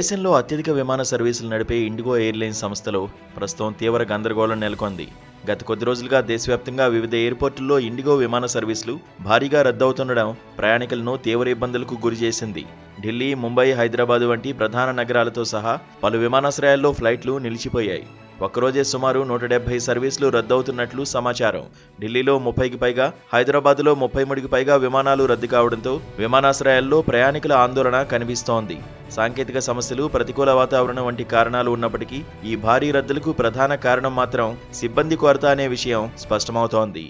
దేశంలో అత్యధిక విమాన సర్వీసులు నడిపే ఇండిగో ఎయిర్లైన్స్ సంస్థలో ప్రస్తుతం తీవ్ర గందరగోళం నెలకొంది. గత కొద్ది రోజులుగా దేశవ్యాప్తంగా వివిధ ఎయిర్పోర్టుల్లో ఇండిగో విమాన సర్వీసులు భారీగా రద్దవుతుండడం ప్రయాణికులను తీవ్ర ఇబ్బందులకు గురిచేసింది. ఢిల్లీ, ముంబై, హైదరాబాద్ వంటి ప్రధాన నగరాలతో సహా పలు విమానాశ్రయాల్లో ఫ్లైట్లు నిలిచిపోయాయి. ఒక్కరోజే సుమారు 170 సర్వీసులు రద్దవుతున్నట్లు సమాచారం. ఢిల్లీలో 30కి పైగా, హైదరాబాద్లో 33కి పైగా విమానాలు రద్దు కావడంతో విమానాశ్రయాల్లో ప్రయాణికుల ఆందోళన కనిపిస్తోంది. సాంకేతిక సమస్యలు, ప్రతికూల వాతావరణం వంటి కారణాలు ఉన్నప్పటికీ ఈ భారీ రద్దులకు ప్రధాన కారణం మాత్రం సిబ్బంది కొరత అనే విషయం స్పష్టమవుతోంది.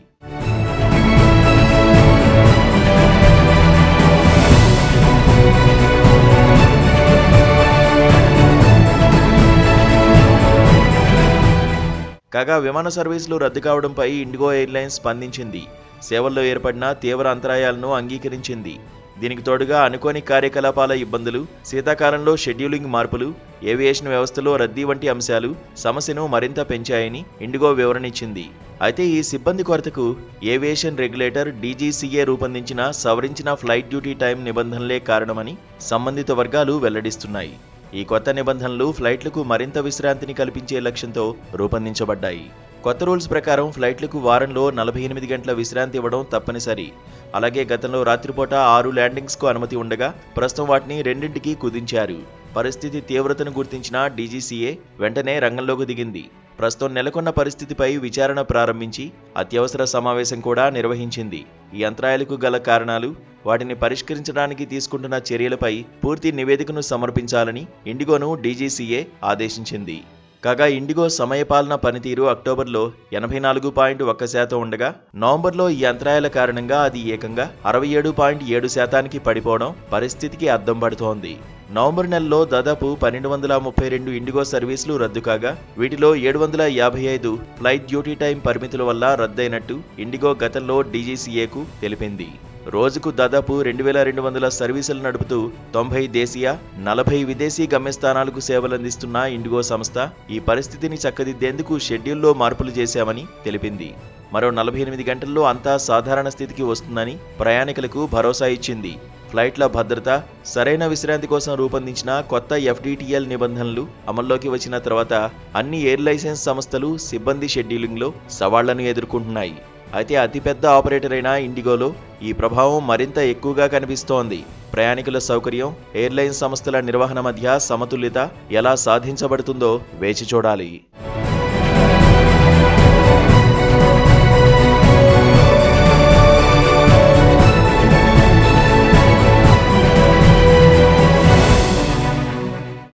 కాగా విమాన సర్వీసులు రద్దు కావడంపై ఇండిగో ఎయిర్లైన్స్ స్పందించింది. సేవల్లో ఏర్పడిన తీవ్ర అంతరాయాలను అంగీకరించింది. దీనికి తోడుగా అనుకోని కార్యకలాపాల ఇబ్బందులు, శీతాకాలంలో షెడ్యూలింగ్ మార్పులు, ఏవియేషన్ వ్యవస్థలో రద్దీ వంటి అంశాలు సమస్యను మరింత పెంచాయని ఇండిగో వివరణిచ్చింది. అయితే ఈ సిబ్బంది కొరతకు ఏవియేషన్ రెగ్యులేటర్ డీజీసీఏ రూపొందించిన సవరించిన ఫ్లైట్ డ్యూటీ టైం నిబంధనలే కారణమని సంబంధిత వర్గాలు వెల్లడిస్తున్నాయి. ఈ కొత్త నిబంధనలు ఫ్లైట్లకు మరింత విశ్రాంతిని కల్పించే లక్ష్యంతో రూపొందించబడ్డాయి. కొత్త రూల్స్ ప్రకారం ఫ్లైట్లకు వారంలో 48 గంటల విశ్రాంతి ఇవ్వడం తప్పనిసరి. అలాగే గతంలో రాత్రిపూట 6 ల్యాండింగ్స్కు అనుమతి ఉండగా ప్రస్తుతం వాటిని 2కి కుదించారు. పరిస్థితి తీవ్రతను గుర్తించిన డీజీసీఏ వెంటనే రంగంలోకి దిగింది. ప్రస్తుతం నెలకొన్న పరిస్థితిపై విచారణ ప్రారంభించి అత్యవసర సమావేశం కూడా నిర్వహించింది. ఈ అంతరాయాలకు గల కారణాలు, వాటిని పరిష్కరించడానికి తీసుకుంటున్న చర్యలపై పూర్తి నివేదికను సమర్పించాలని ఇండిగోను డీజీసీఏ ఆదేశించింది. కాగా ఇండిగో సమయపాలన పనితీరు అక్టోబర్లో 84.1% ఉండగా నవంబర్లో ఈ అంతరాయాల కారణంగా అది ఏకంగా 67.7%కి పడిపోవడం పరిస్థితికి అద్దం పడుతోంది. నవంబర్ నెలలో దాదాపు 1232 ఇండిగో సర్వీసులు రద్దు కాగా వీటిలో 755 ఫ్లైట్ డ్యూటీ టైం పరిమితుల వల్ల రద్దయినట్టు ఇండిగో గతంలో డీజీసీఏకు తెలిపింది. రోజుకు దాదాపు 2200 సర్వీసులు నడుపుతూ 90 దేశీయ, 40 విదేశీ గమ్యస్థానాలకు సేవలందిస్తున్న ఇండిగో సంస్థ ఈ పరిస్థితిని చక్కదిద్దేందుకు షెడ్యూల్లో మార్పులు చేశామని తెలిపింది. మరో 48 గంటల్లో అంతా సాధారణ స్థితికి వస్తుందని ప్రయాణికులకు భరోసా ఇచ్చింది. ఫ్లైట్ల భద్రత, సరైన విశ్రాంతి కోసం రూపొందించిన కొత్త ఎఫ్డీటీఎల్ నిబంధనలు అమల్లోకి వచ్చిన తర్వాత అన్ని ఎయిర్ లైసెన్స్ సంస్థలు సిబ్బంది షెడ్యూలింగ్లో సవాళ్లను ఎదుర్కొంటున్నాయి. అయితే అతిపెద్ద ఆపరేటర్ అయిన ఇండిగోలో ఈ ప్రభావం మరింత ఎక్కువగా కనిపిస్తోంది. ప్రయాణికుల సౌకర్యం, ఎయిర్లైన్స్ సంస్థల నిర్వహణ మధ్య సమతుల్యత ఎలా సాధించబడుతుందో వేచి చూడాలి.